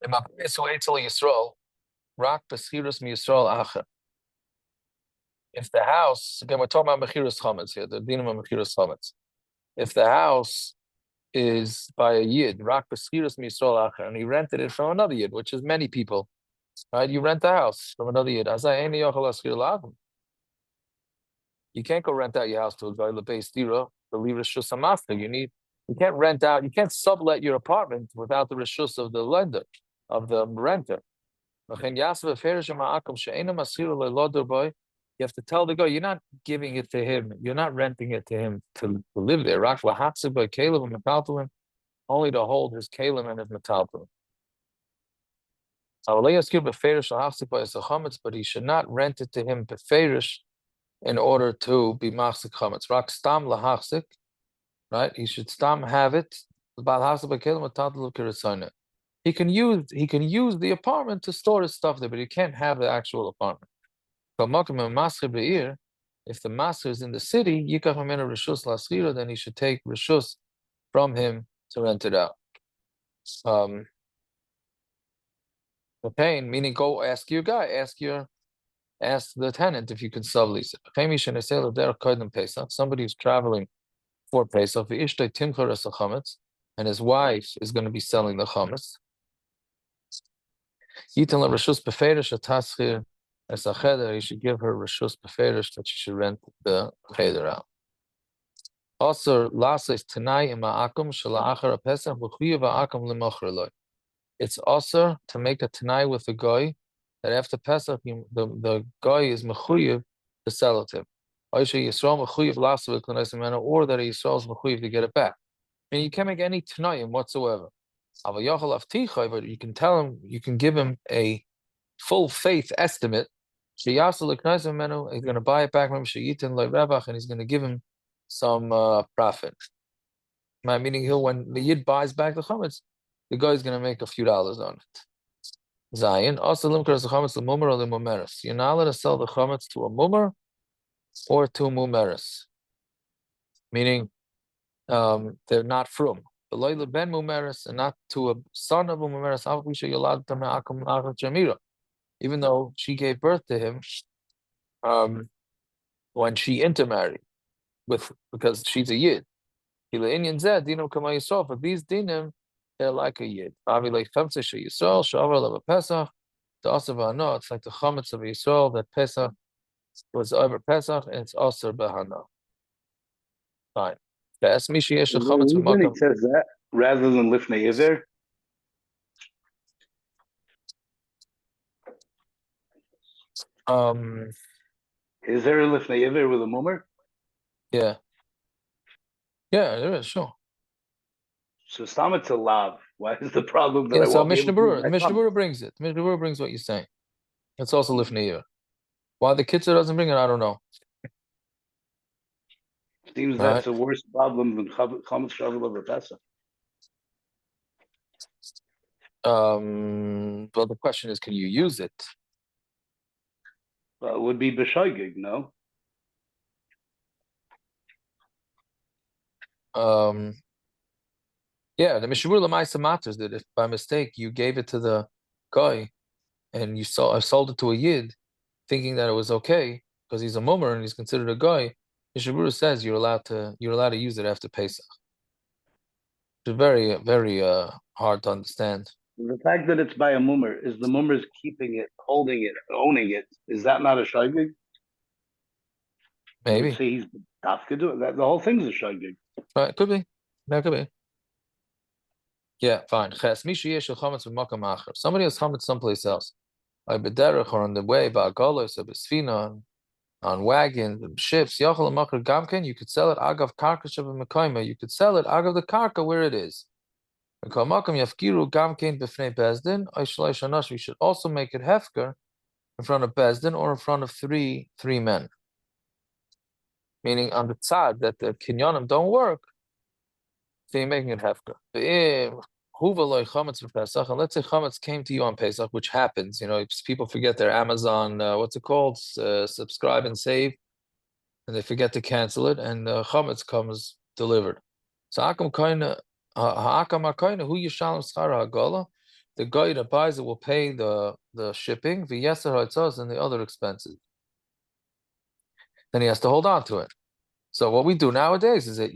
If the house, again, we're talking about mechiras chametz here, the dinam of mechiras chametz. If the house is by a yid, rak b'schiras miyisrael acher, and he rented it from another yid, which is many people, right? You rent the house from another yid. You can't go rent out your house to a guy lebeis dira to leave rishus hamaster. You can't rent out, you can't sublet your apartment without the rishus of the lender, of the renter. You have to tell the guy, you're not giving it to him, you're not renting it to him to live there. Only to hold his kalim and his metalpim. But he should not rent it to him beferish in order to be machzik chametz. Rak stam lahachzik, right? He should stam have it. He can use the apartment to store his stuff there, but he can't have the actual apartment. If the master is in the city, then he should take rishus from him to rent it out. The pain, meaning go ask your guy, ask the tenant if you can sublease it. Somebody who's traveling for Pesach, and his wife is going to be selling the chametz. He should give her rishus beferish that she should rent the cheder out. Also, it's also to make a tanai with the guy that after Pesach the guy is mechuyev to sell it to him. Or that a Yisrael is mechuyev to get it back. And you can't make any tanaim whatsoever. But you can tell him, you can give him a full faith estimate. He's going to buy it back from and he's going to give him some profit. Meaning when the yid buys back the chametz, the guy's going to make a few dollars on it. Zayin. Also, limkeres chametz l'mumer or l'mumeres. You're not allowed to sell the chametz to a mumer or to a mumeres. Meaning, they're not from. The loyla ben mumeres and not to a son of a mumeres. Even though she gave birth to him, when she intermarried because she's a yid. But these dinim, they're like a yid. It's like the chametz of Yisrael that Pesach was over Pesach, and it's also behana. Fine. When he says that rather than lifnei iver. Is there a lifnei iver with a mummer? Yeah. Yeah, there is, sure. So stam it's a lav. Why is the problem that I so won't Mishnah Berurah brings it. Mishnah Berurah brings what you're saying. It's also lifnei iver. Why the Kitzur doesn't bring it, I don't know. Seems that's a worse problem than chametz travel over Pesach. Well, the question is, can you use it? Well, it would be b'shoigig, no? Yeah, the Mishnah Berurah L'maisa matters that if by mistake you gave it to the guy and you sold it to a yid, thinking that it was okay because he's a mummer and he's considered a guy, Mishnah Berurah says you're allowed to use it after Pesach. It's very, very hard to understand. The fact that it's by a mummer, is the mummer's keeping it, holding it, owning it, is that not a shoigig? Maybe. See, he's dafka doing that. The whole thing's a shoigig. Right, could be. That could be. Yeah, fine. Somebody has chametz someplace else. Or on the way, on wagons, ships. You could sell it agav karka shabimakaima. You could sell it agav the karka where it is. We should also make it hefker in front of Bezdin or in front of three men. Meaning on the tzad that the kinyanim don't work, so you're making it hefker. And let's say chametz came to you on Pesach, which happens. People forget their Amazon, subscribe and save, and they forget to cancel it, and chametz comes delivered. So who yishalem schar ha'agala? the guy that buys it will pay the shipping, the yeser haitzos, and the other expenses. Then he has to hold on to it. So what we do nowadays is that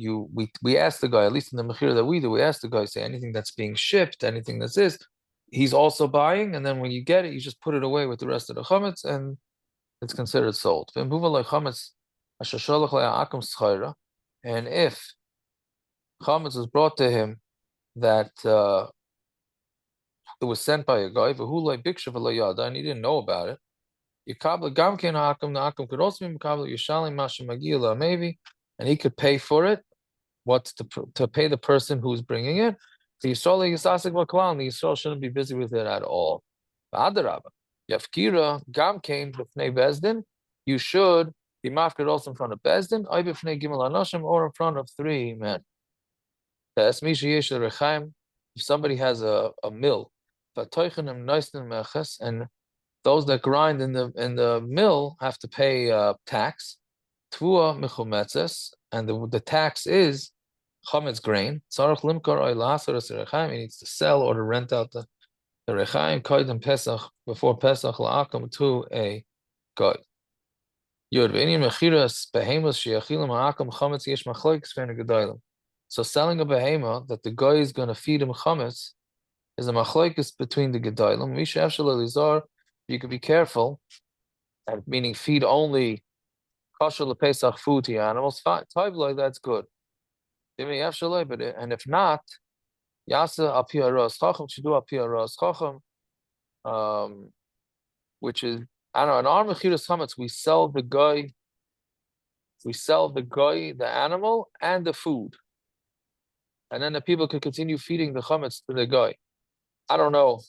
we ask the guy, at least in the mechira that we do, we ask the guy, say anything that's being shipped, anything that's this, he's also buying, and then when you get it, you just put it away with the rest of the chametz, and it's considered sold. And if chametz was brought to him that it was sent by a guy, and he didn't know about it, the hakim could also be maybe, and he could pay for it. What's to pay the person who's bringing it? The Yisrael shouldn't be busy with it at all. Yafkira gamkein b'fnei bezdin. You should be mafkir also in front of bezdin, or b'fnei gimel anoshim, or in front of 3 men. If somebody has a mill, and those that grind in the mill have to pay tax. Tvua mechumetzes, and the tax is chametz grain. Tzarich limkar oilas or rechaim. He needs to sell or to rent out the rechaim koydem pesach before pesach la'akam to a guy. Yud ve'inyan mechiras behemas sheyachilim ha'akam chametz yesh machlokes v'en gedolim. So selling a behema that the guy is going to feed him chametz is a machlokes between the gedolim. Misha efshel elizar. You could be careful, and meaning feed only kosher lepesach food to your animals. Taivloi, that's good. But and if not, yasa apia ras chacham should do apia ras chacham, which is I don't know. In our mechiras chametz, we sell the guy, the animal, and the food, and then the people could continue feeding the chametz to the guy. I don't know.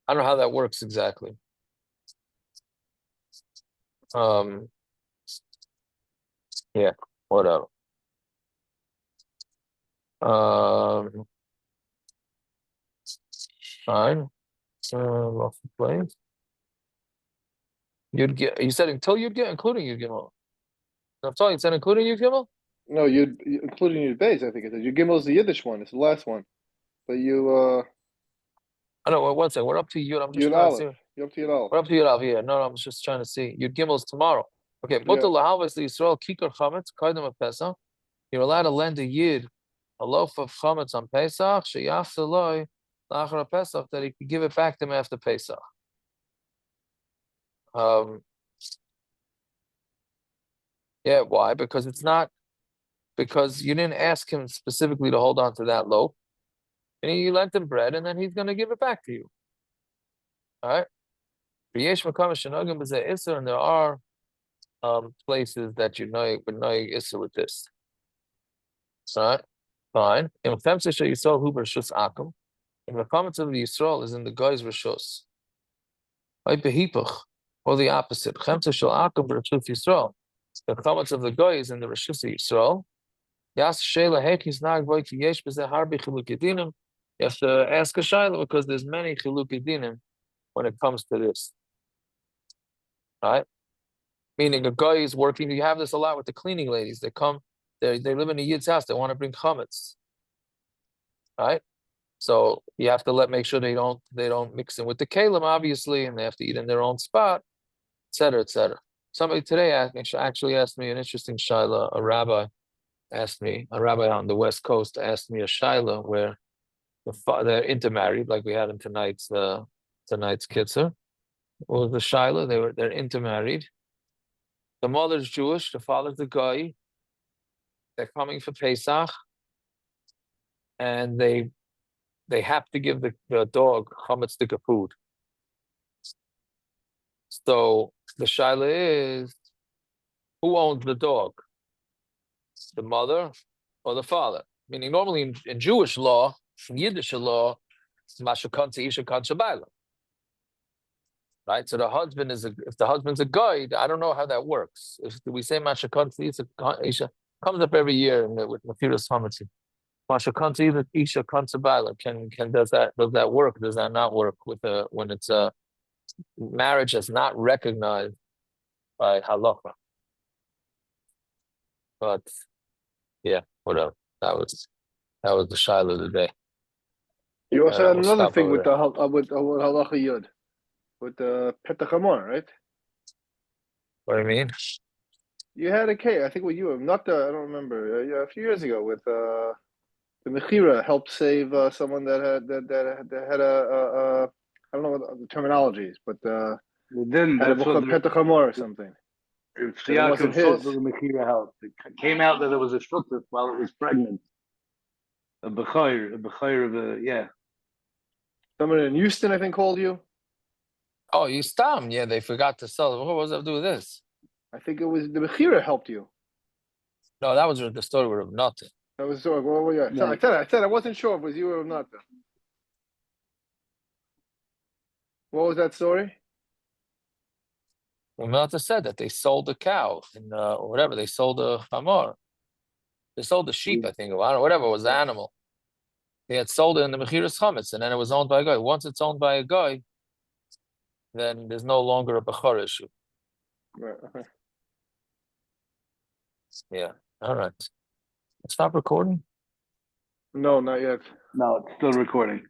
I don't know how that works exactly. Yeah, whatever. Fine. Lost the place. You'd get. You said until you'd get, including Yud Gimel. I'm sorry, you said including Yud Gimel. No, including Yud Beis. I think it is. Yud Gimel is the Yiddish one. It's the last one. But you. I know. One second. We're up to Yud. I'm just Yud trying Aleph. to see. You're up to Yud Aleph. We're up to Yud Aleph. Yeah. No, I'm just trying to see. Yud Gimel is tomorrow. Okay. But the lahavas the Yisrael kikar chametz kaidem of Pesach. You're allowed to lend a Yid a loaf of chametz on Pesach. Sheyafsaloi lachar Pesach, that he could give it back to him after Pesach. Yeah, why? Because it's not, because you didn't ask him specifically to hold on to that loaf. And you lent him bread, and then he's going to give it back to you. All right? And there are places that you know Issa with this. All right? Fine. If the comments of the Yisrael is in the guy's Rishus. Or the opposite. The comments of the guy is in the Rishus of Yisrael. You have to ask a shayla because there's many chilukei dinim when it comes to this. Right? Meaning a guy is working, you have this a lot with the cleaning ladies. They come, they live in a yid's house, they want to bring chametz. Right? So you have to make sure they don't mix in with the kalim, obviously, and they have to eat in their own spot, etc., etc. Somebody today actually asked me an interesting shayla. A rabbi out on the West Coast asked me a shayla where they're intermarried, like we had in tonight's Kitzur. What was the shayla? They're intermarried. The mother's Jewish, the father's the guy. They're coming for Pesach, and they have to give the dog chametz food. So the shayla is, who owns the dog? The mother or the father? Meaning normally in Jewish law, in Yiddish law, mashakanti isha kanchabayla. Right? So the husband if the husband's a guy, I don't know how that works. Do we say mashakanti isha comes up every year with Mafiras Hametzi. Mashakanti isha kanchabayla. Does that work? Does that not work when it's a marriage that's not recognized by halacha? But yeah, whatever. That was the shayla of the day. You also had We'll another stop thing over with the with halacha yud, with the petach hamor, right? What do you mean? You had a case, I think with you, not the, I don't remember, yeah, a few years ago with the Mechira helped save someone that had I don't know what the terminology is, but Then had a that's what petach hamor or something. if But it wasn't Yaakov thought his. that the Mechira helped. It came out that it was a shutuf while it was pregnant. A bechayr of a, yeah. Someone in Houston, I think, called you. Oh, you stam. Yeah, they forgot to sell it. What does that have to do with this? I think it was the Mechira helped you. No, that was the story with nothing. That was well, yeah. So I said I wasn't sure if it was you or not. What was that story? Ramata said that they sold the cow or whatever. They sold the hamor. They sold the sheep, I think, or I don't know, whatever was the animal. They had sold it in the Mechiras Chametz, and then it was owned by a guy. Once it's owned by a guy, then there's no longer a Bechor issue. Right. Okay. Yeah. All right. Stop recording. No, not yet. No, it's still recording.